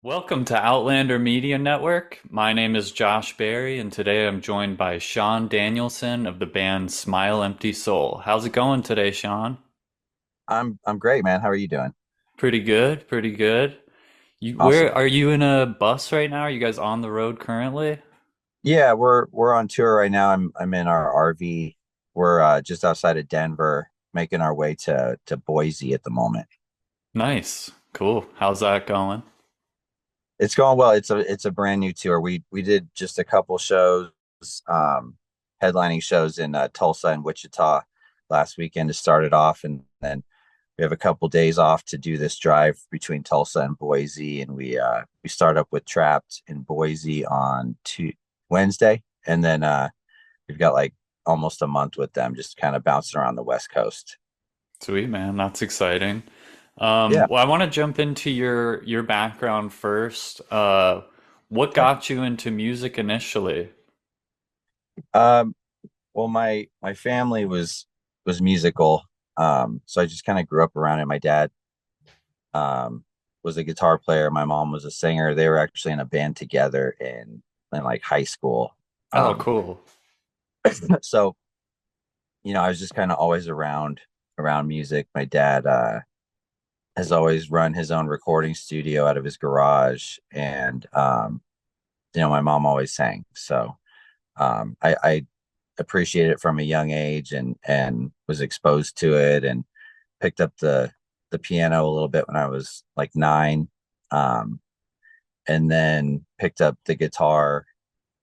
Welcome to Outlander Media Network. My name is Josh Berry, and today I'm joined by Sean Danielson of the band Smile Empty Soul. How's it going today, Sean? I'm great, man. How are you doing? Pretty good, pretty good. Where Awesome. are you in a bus right now? Are you guys on the road currently? Yeah, we're on tour right now. I'm in our RV. We're just outside of Denver, making our way to Boise at the moment. Nice, cool. How's that going? It's going well. It's a brand new tour. We did just a couple shows, um, headlining shows in Tulsa and Wichita last weekend to start it off, and then we have a couple days off to do this drive between Tulsa and Boise, and we start up with Trapped in Boise on Wednesday, and then we've got like almost a month with them, just kind of bouncing around the West Coast. Sweet, man. That's exciting. Yeah. Well, I want to jump into your background first. What Okay. got you into music initially? Um, well, my family was musical, so I just kind of grew up around it. My dad um, was a guitar player. My mom was a singer. They were actually in a band together in like high school. Oh, Um, cool. so I was just kind of always around music. My dad has always run his own recording studio out of his garage, and my mom always sang. So I appreciated it from a young age, and was exposed to it, and picked up the piano a little bit when I was like 9, um, and then picked up the guitar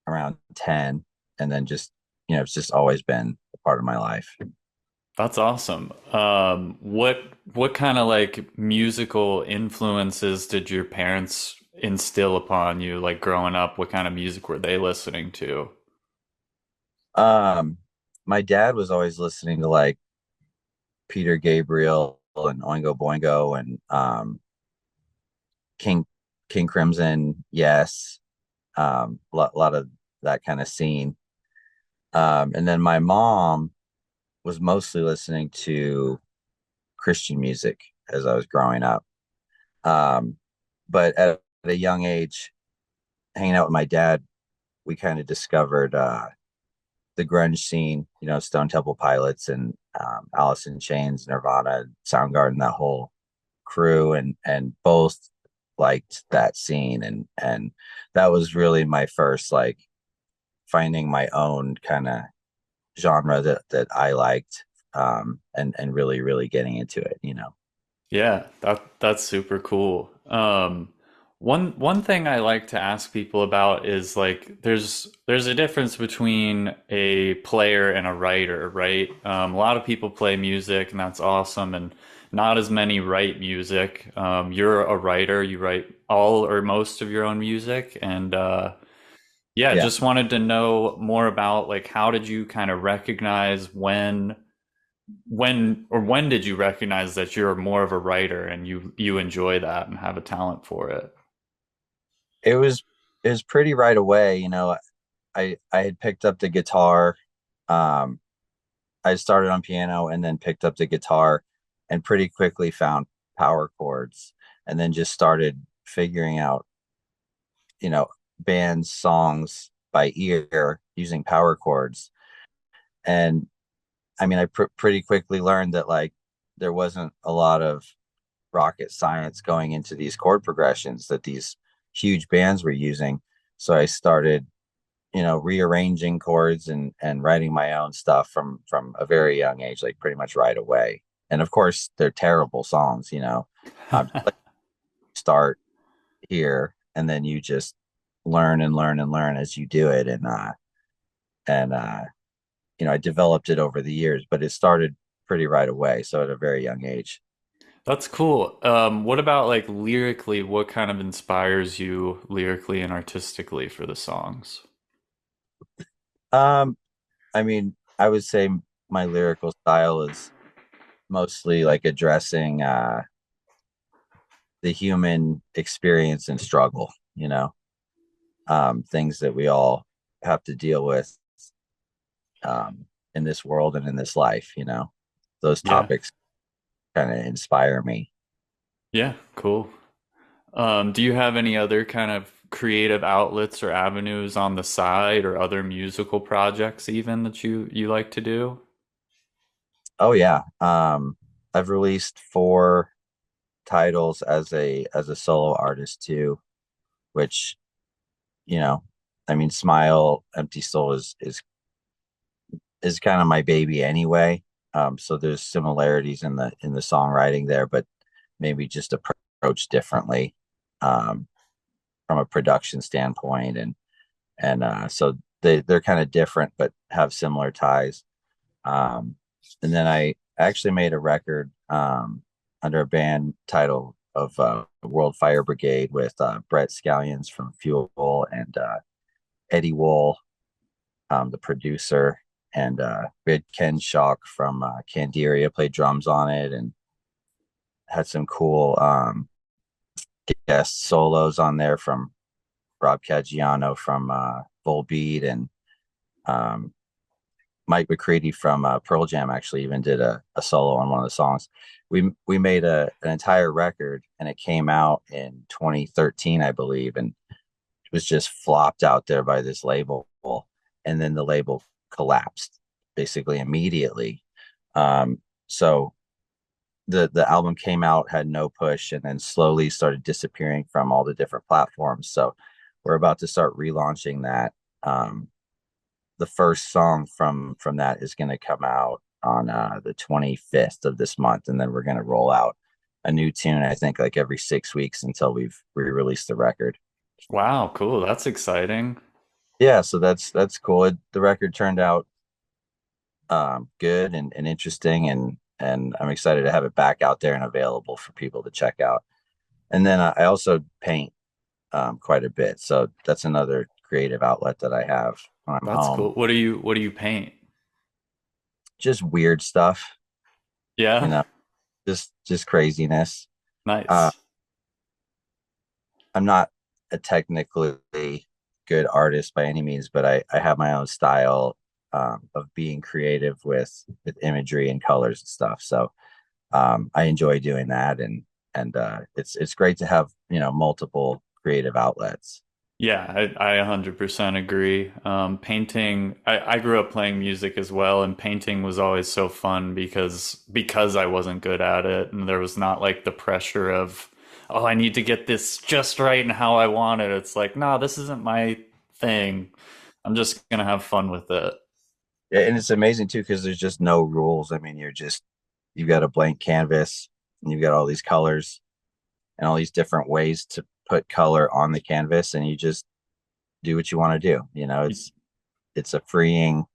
around 10, and then just it's just always been a part of my life. That's awesome. What kind of like musical influences did your parents instill upon you, like growing up? What kind of music were they listening to? Um, my dad was always listening to like Peter Gabriel and Oingo Boingo and King King Crimson, yes, lot of that kind of scene. And then my mom was mostly listening to Christian music as I was growing up. Um, but at a young age, hanging out with my dad, we kind of discovered the grunge scene, Stone Temple Pilots and Alice in Chains, Nirvana, Soundgarden, that whole crew, and both liked that scene, and that was really my first like finding my own kind of genre that I liked, and really really getting into it. Yeah, that's super cool. One thing I like to ask people about is like there's a difference between a player and a writer, right? A lot of people play music and that's awesome, and not as many write music. You're a writer, you write all or most of your own music, and yeah, Yeah. just wanted to know more about like how did you kind of recognize when did you recognize that you're more of a writer and you enjoy that and have a talent for it? It was pretty right away. I had picked up the guitar. um I started on piano and then picked up the guitar, and pretty quickly found power chords, and then just started figuring out, you know, bands, songs by ear using power chords. And I mean, I pretty quickly learned that like there wasn't a lot of rocket science going into these chord progressions that these huge bands were using. So I started, rearranging chords and writing my own stuff from a very young age, like pretty much right away. And of course, they're terrible songs. Like start here, and then you just learn and learn and learn as you do it, and I developed it over the years, but it started pretty right away, so at a very young age. That's cool. What about like lyrically? What kind of inspires you lyrically and artistically for the songs? Um, I mean, I would say my lyrical style is mostly like addressing the human experience and struggle, things that we all have to deal with, um, in this world and in this life. Those Yeah. topics kind of inspire me. Yeah, cool. Do you have any other kind of creative outlets or avenues on the side or other musical projects even that you like to do? Oh yeah. I've released 4 titles as a solo artist too, which, you know, I mean, Smile, Empty Soul is kind of my baby anyway. So there's similarities in the songwriting there, but maybe just approached differently, um, from a production standpoint, and so they're kind of different, but have similar ties. Um, and then I actually made a record, under a band title of World Fire Brigade with Brett Scallions from Fuel and Eddie Wool, the producer, and we had Ken Shock from Candiria played drums on it, and had some cool guest solos on there from Rob Caggiano from Volbeat, and um, Mike McCready from Pearl Jam actually even did a solo on one of the songs. We made an entire record, and it came out in 2013, I believe, and it was just flopped out there by this label, and then the label collapsed basically immediately. So the album came out, had no push, and then slowly started disappearing from all the different platforms. So we're about to start relaunching that. The first song from that is going to come out on the 25th of this month, and then we're going to roll out a new tune, I think, like every 6 weeks until we've re-released the record. Wow, cool. That's exciting. Yeah, so that's cool. The record turned out good and interesting, and I'm excited to have it back out there and available for people to check out. And then I also paint quite a bit, so that's another creative outlet that I have when I'm That's home. cool. What do you paint? Just weird stuff, you Yeah, know, just craziness. Uh, nice. I'm not a technically good artist by any means, but I have my own style, of being creative with imagery and colors and stuff. So I enjoy doing that, and it's great to have, multiple creative outlets. Yeah, I 100% agree. Painting, I grew up playing music as well, and painting was always so fun because I wasn't good at it, and there was not like the pressure of, oh, I need to get this just right and how I want it. It's like, nah, this isn't my thing. I'm just gonna have fun with it. Yeah, and it's amazing too because there's just no rules. I mean, you've got a blank canvas, and you've got all these colors and all these different ways to put color on the canvas, and you just do what you want to do. It's a freeing,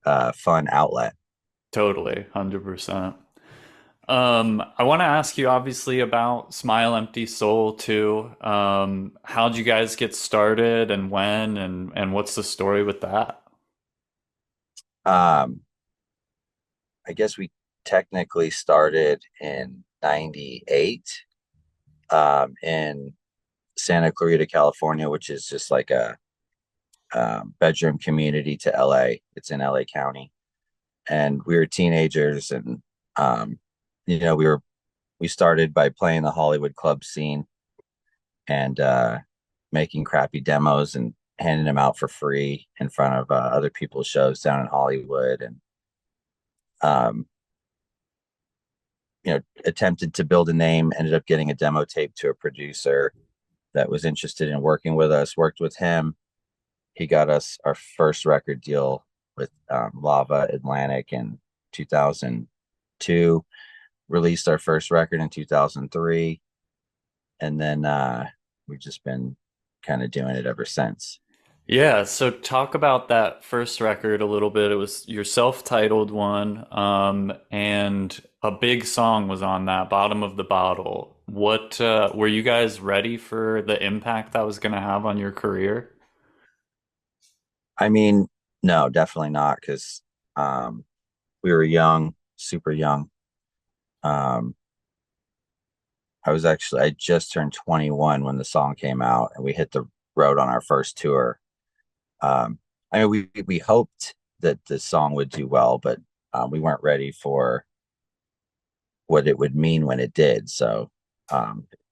fun outlet. Totally, 100%. I want to ask you obviously about Smile Empty Soul too. How'd you guys get started and when and what's the story with that? Um, I guess we technically started in '98, in Santa Clarita, California, which is just like a bedroom community to LA. It's in LA County, and we were teenagers, and um, we started by playing the Hollywood club scene, and making crappy demos and handing them out for free in front of other people's shows down in Hollywood, and um, attempted to build a name. Ended up getting a demo tape to a producer that was interested in working with us. Worked with him. He got us our first record deal with Lava Atlantic in 2002. Released our first record in 2003, and then we've just been kind of doing it ever since. Yeah, so talk about that first record a little bit. It was your self-titled one, and a big song was on that, Bottom of the Bottle. What were you guys ready for the impact that was going to have on your career? I mean, no, definitely not, because um, we were young, super young. Um, I just turned 21 when the song came out, and we hit the road on our first tour. Um, I mean, we hoped that the song would do well, but we weren't ready for what it would mean when it did. So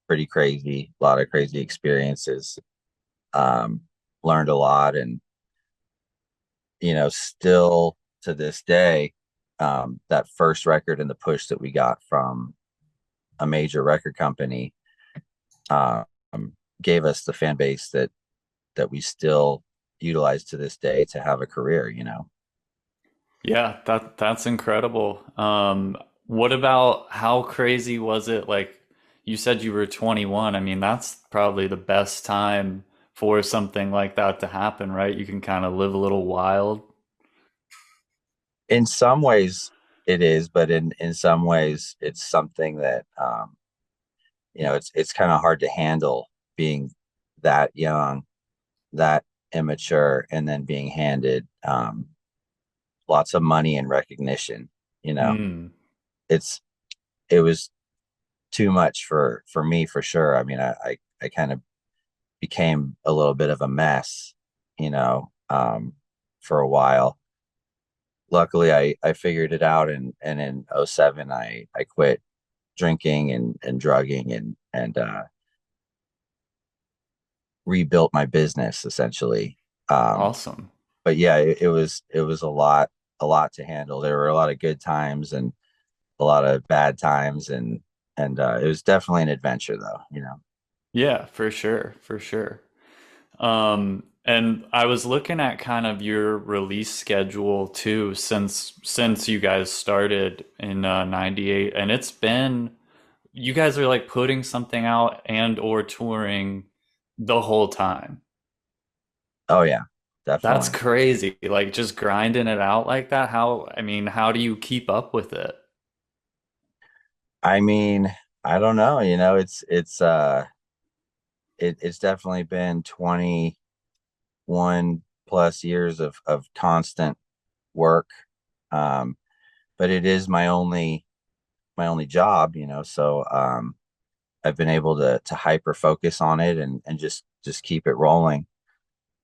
pretty crazy, a lot of crazy experiences. Um, Learned a lot, and still to this day, that first record and the push that we got from a major record company um, gave us the fan base that we still utilize to this day to have a career. Yeah, that's incredible. What about how crazy was it? Like you said you were 21. I mean, that's probably the best time for something like that to happen, right? You can kind of live a little wild. In some ways it is, but in some ways it's something that it's kind of hard to handle being that young, that immature, and then being handed lots of money and recognition. You know, Mm, it's it was too much for me for sure. I mean, I kind of became a little bit of a mess, for a while. Luckily, I figured it out, and in '07 I quit drinking and drugging and rebuilt my business essentially. Um, awesome. but yeah, it was a lot to handle. There were a lot of good times and a lot of bad times, and it was definitely an adventure though. Yeah, for sure, for sure. And I was looking at kind of your release schedule too since you guys started in 98, and it's been you guys are like putting something out and or touring the whole time. Oh yeah, That's definitely. crazy. Like just grinding it out like that. I mean, how do you keep up with it? I mean, I don't know, it's definitely been 21 plus years of constant work. Um, but it is my only job, so I've been able to hyper focus on it and just keep it rolling.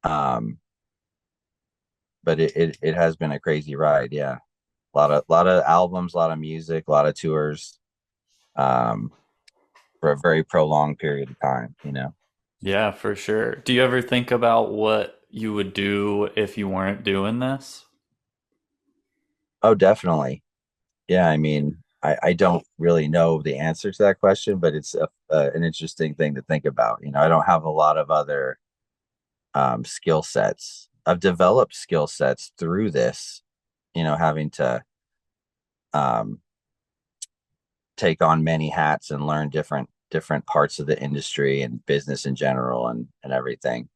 Um, but it has been a crazy ride, yeah. A lot of albums, a lot of music, a lot of tours, um, for a very prolonged period of time. Yeah, for sure. Do you ever think about what you would do if you weren't doing this? Oh, definitely. Yeah, I mean, I don't really know the answer to that question, but it's an interesting thing to think about. I don't have a lot of other skill sets. I've developed skill sets through this, having to um, take on many hats and learn different parts of the industry and business in general and everything.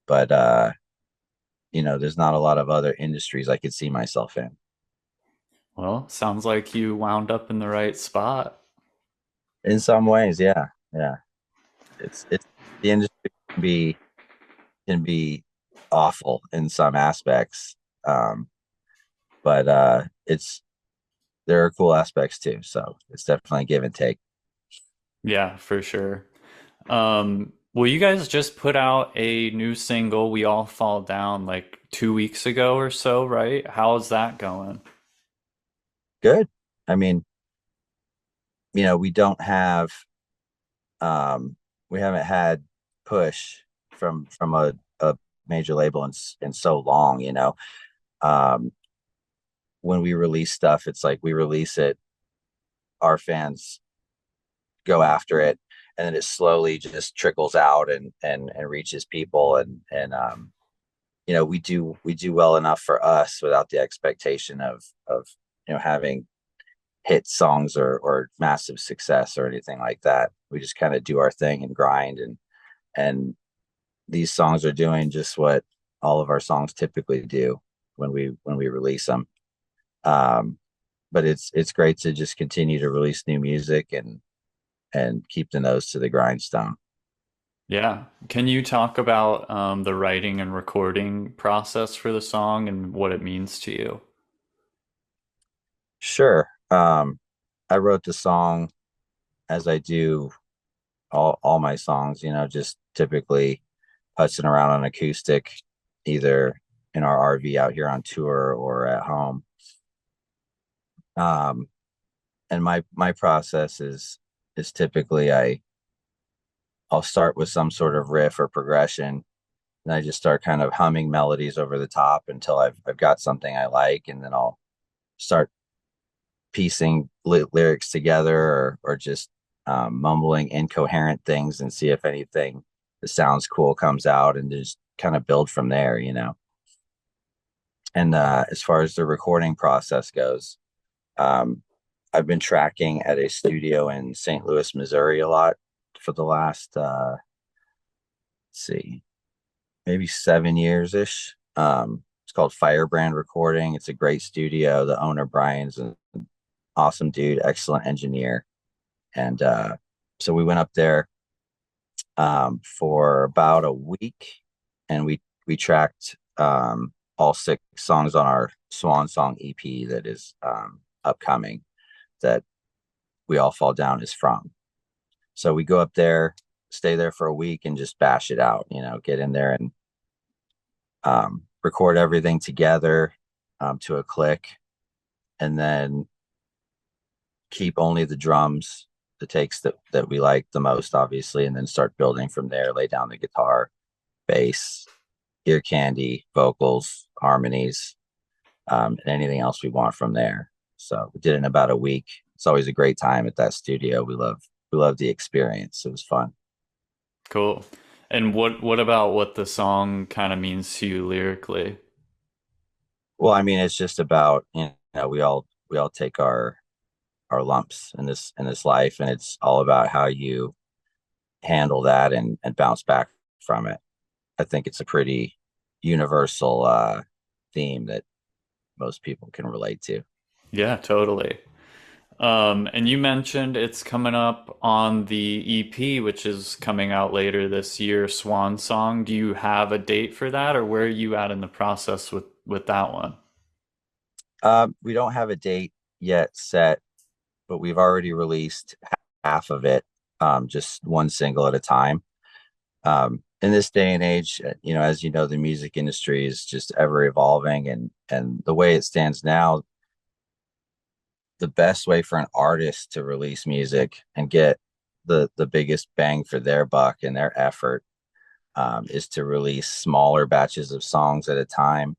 But there's not a lot of other industries I could see myself in. Well, sounds like you wound up in the right spot. In some ways, yeah, yeah. It's the industry can be awful in some aspects, um, but it's there are cool aspects too. So it's definitely give and take. Yeah, for sure. Well, you guys just put out a new single, We All Fall Down, like 2 weeks ago or so, right? How's that going? Good. I mean, we don't have um, we haven't had push from a major label in so long. Um, when we release stuff, it's like we release it, our fans go after it, and then it slowly just trickles out and reaches people, and we do well enough for us without the expectation of having hit songs or massive success or anything like that. We just kind of do our thing and grind, and these songs are doing just what all of our songs typically do when we release them. Um, but it's great to just continue to release new music and keep the nose to the grindstone. Yeah. Can you talk about the writing and recording process for the song and what it means to you? Sure. I wrote the song as I do all my songs, just typically putzing around on acoustic, either in our RV out here on tour or at home. And my process is typically I'll start with some sort of riff or progression, and I just start kind of humming melodies over the top until I've got something I like, and then I'll start piecing lyrics together, or just mumbling incoherent things and see if anything that sounds cool comes out, and just kind of build from there, you know. And as far as the recording process goes, um, I've been tracking at a studio in St. Louis, Missouri a lot for the last, let's see, maybe 7 years ish. It's called Firebrand Recording. It's a great studio. The owner, Brian's an awesome dude, excellent engineer. And so we went up there for about a week, and we tracked all 6 songs on our Swan Song EP that is upcoming, that We All Fall Down is from. So we go up there, stay there for a week, and just bash it out. You know, get in there and record everything together to a click, and then keep only the drums, the takes that we like the most, obviously, and then start building from there. Lay down the guitar, bass, ear candy, vocals, harmonies, and anything else we want from there. So we did it in about a week. It's always a great time at that studio. We love the experience. It was fun. Cool. And what about what the song kind of means to you lyrically? Well, I mean, it's just about, we all take our lumps in this life, and it's all about how you handle that and bounce back from it. I think it's a pretty universal theme that most people can relate to. Yeah, totally. And you mentioned it's coming up on the EP, which is coming out later this year, Swan Song. Do you have a date for that, or where are you at in the process with that one? We don't have a date yet set, but we've already released half of it, just one single at a time. In this day and age, as you know, the music industry is just ever evolving, and the way it stands now, the best way for an artist to release music and get the biggest bang for their buck and their effort, is to release smaller batches of songs at a time,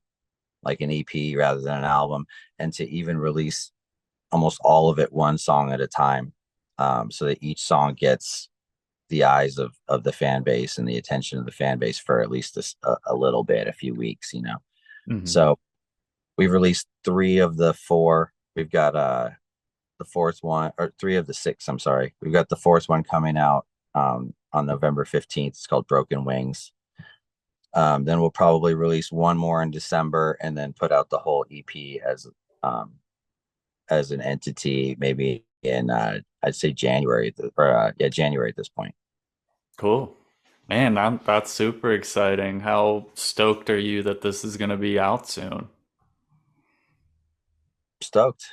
like an EP rather than an album, and to even release almost all of it one song at a time, so that each song gets the eyes of the fan base and the attention of the fan base for at least a little bit, a few weeks, you know. Hmm. So we've released 3 of the 4. We've got the fourth one, or 3 of the 6. I'm sorry. We've got the fourth one coming out on November 15th. It's called Broken Wings. Then we'll probably release one more in December, and then put out the whole EP um, as an entity, maybe in I'd say January, or yeah, January at this point. Cool. Man, that's super exciting. How stoked are you that this is going to be out soon? Stoked.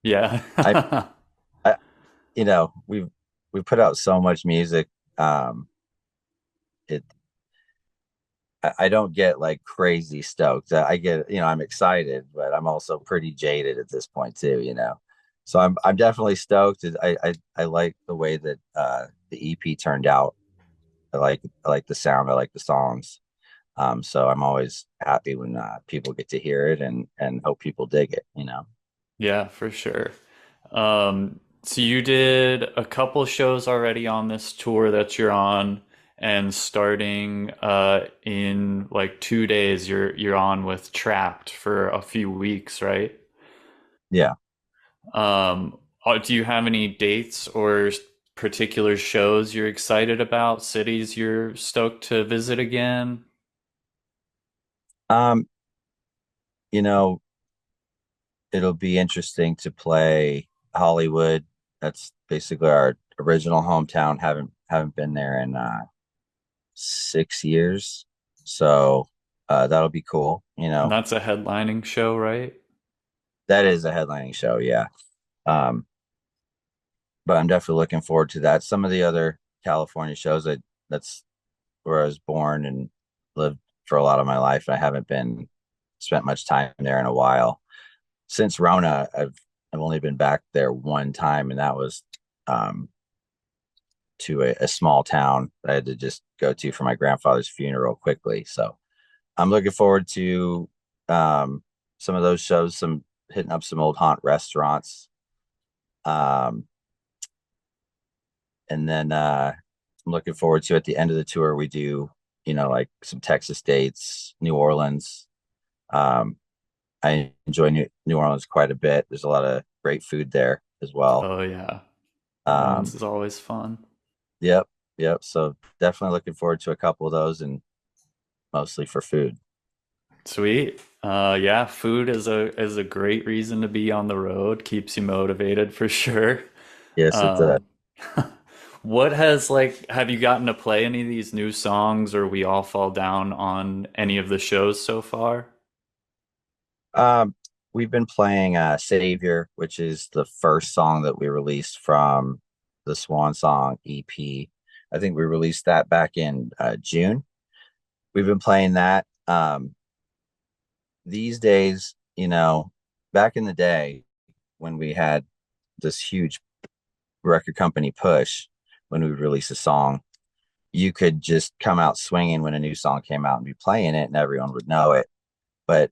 Yeah. I, I we've put out so much music. It I don't get like crazy stoked. I get, I'm excited, but I'm also pretty jaded at this point too, you know. So I'm definitely stoked. I like the way that the EP turned out. I like the sound. I like the songs. So I'm always happy when people get to hear it, and hope people dig it, you know. Yeah, for sure. So you did a couple shows already on this tour that you're on, and starting in like 2 days, you're on with Trapped for a few weeks, right? Yeah. Do you have any dates or particular shows you're excited about, cities you're stoked to visit again? Um, you know, it'll be interesting to play Hollywood. That's basically our original hometown. Haven't been there in 6 years, so that'll be cool. And that's a headlining show, right? That is a headlining show, yeah. Um, but I'm definitely looking forward to that. Some of the other California shows, that's where I was born and lived for a lot of my life. I haven't been spent much time there in a while. Since Rona, I've only been back there one time, and that was um to a small town that I had to just go to for my grandfather's funeral quickly. So I'm looking forward to um, some of those shows, some hitting up some old haunt restaurants. Um, and then I'm looking forward to at the end of the tour, we do, like some Texas dates, New Orleans. Um, I enjoy New Orleans quite a bit. There's a lot of great food there as well. Oh yeah. New Orleans Um, is always fun. yep, yep. So definitely looking forward to a couple of those and mostly for food. Sweet. Yeah, food is a great reason to be on the road. Keeps you motivated for sure. Yes, it's a Um, what has like have you gotten to play any of these new songs or We All Fall Down on any of the shows so far? um, we've been playing Savior, which is the first song that we released from the Swan Song EP. I think we released that back in June. We've been playing that. These days, back in the day when we had this huge record company push when we would release a song, you could just come out swinging when a new song came out and be playing it and everyone would know it. But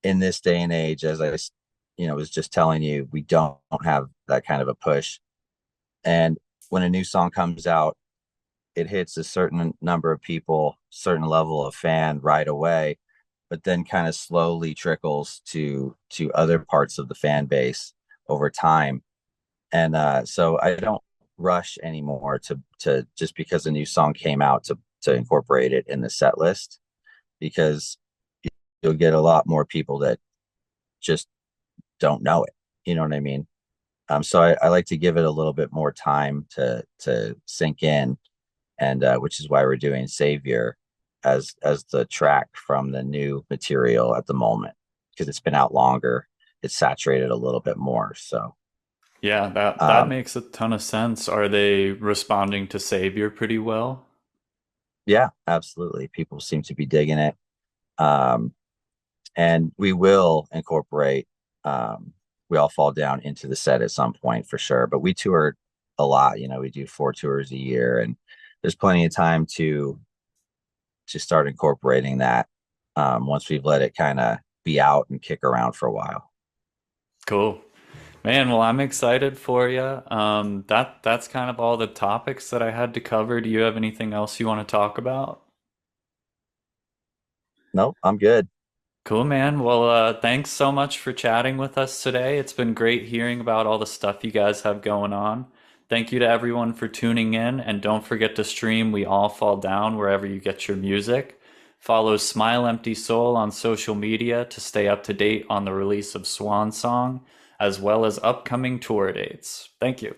in this day and age, as was just telling you, we don't have that kind of a push. And when a new song comes out, it hits a certain number of people, certain level of fan right away, but then kind of slowly trickles to other parts of the fan base over time. And so I don't rush anymore to just because a new song came out to incorporate it in the set list, because you'll get a lot more people that just don't know it. You know what I mean? So I like to give it a little bit more time to sink in, and which is why we're doing Savior as the track from the new material at the moment, because it's been out longer. It's saturated a little bit more. So Yeah, that um, makes a ton of sense. Are they responding to Savior pretty well? yeah, absolutely. People seem to be digging it. Um, and we will incorporate We All Fall Down into the set at some point for sure. But we tour a lot. We do 4 tours a year, and there's plenty of time to start incorporating that once we've let it kind of be out and kick around for a while. Cool. Man, well, I'm excited for you. That's kind of all the topics that I had to cover. Do you have anything else you want to talk about? Nope, I'm good. Cool, man. Well, thanks so much for chatting with us today. It's been great hearing about all the stuff you guys have going on. Thank you to everyone for tuning in, and don't forget to stream We All Fall Down wherever you get your music. Follow Smile Empty Soul on social media to stay up to date on the release of Swan Song, as well as upcoming tour dates. Thank you.